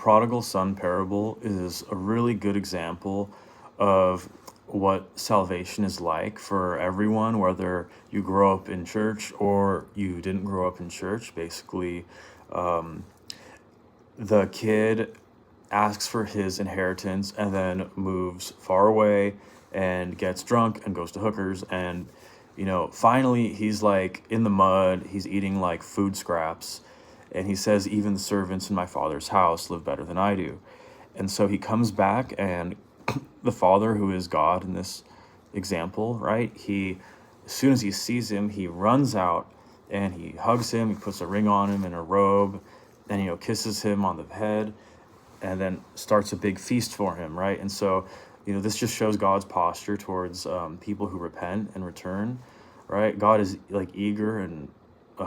prodigal son parable is a really good example of what salvation is like for everyone, whether you grow up in church or you didn't grow up in church. Basically, the kid asks for his inheritance and then moves far away and gets drunk and goes to hookers, and finally he's like in the mud, he's eating like food scraps, and he says, even the servants in my father's house live better than I do. And so he comes back, and the father, who is God in this example, right, he, as soon as he sees him, he runs out and he hugs him, he puts a ring on him and a robe, and kisses him on the head, and then starts a big feast for him, right? And so this just shows God's posture towards people who repent and return, right? God is like eager and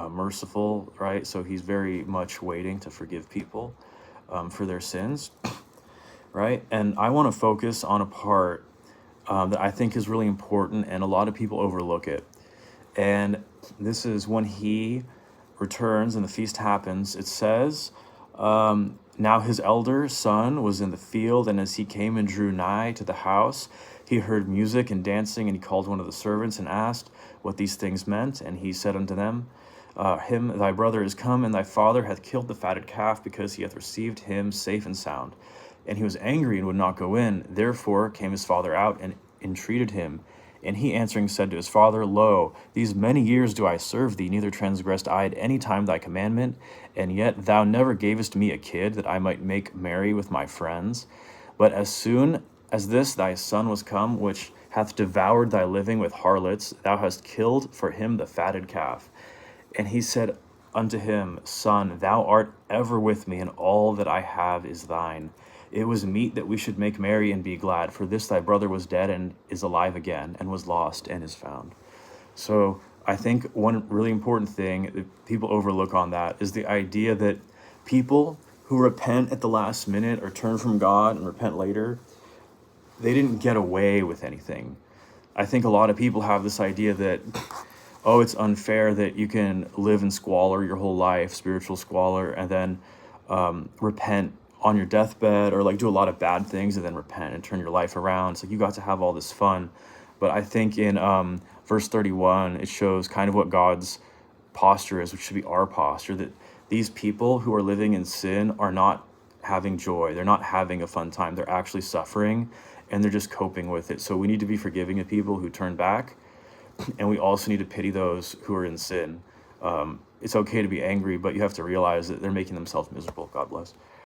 merciful, right? So he's very much waiting to forgive people for their sins, right? And I want to focus on a part that I think is really important, and a lot of people overlook it. And this is when he returns and the feast happens. It says, now his elder son was in the field, and as he came and drew nigh to the house, he heard music and dancing, and he called one of the servants and asked what these things meant. And he said unto them, thy brother is come, and thy father hath killed the fatted calf, because he hath received him safe and sound. And he was angry and would not go in. Therefore came his father out and entreated him. And he answering said to his father, Lo, these many years do I serve thee, neither transgressed I at any time thy commandment, and yet thou never gavest me a kid, that I might make merry with my friends. But as soon as this thy son was come, which hath devoured thy living with harlots, thou hast killed for him the fatted calf. And he said unto him, Son, thou art ever with me, and all that I have is thine. It was meet that we should make merry and be glad, for this thy brother was dead and is alive again, and was lost and is found. So I think one really important thing that people overlook on that is the idea that people who repent at the last minute or turn from God and repent later, they didn't get away with anything. I think a lot of people have this idea that, oh, it's unfair that you can live in squalor your whole life, spiritual squalor, and then repent on your deathbed, or like do a lot of bad things and then repent and turn your life around. It's like you got to have all this fun. But I think in verse 31, it shows kind of what God's posture is, which should be our posture, that these people who are living in sin are not having joy. They're not having a fun time. They're actually suffering, and they're just coping with it. So we need to be forgiving of people who turn back, and we also need to pity those who are in sin. It's okay to be angry, but you have to realize that they're making themselves miserable. God bless.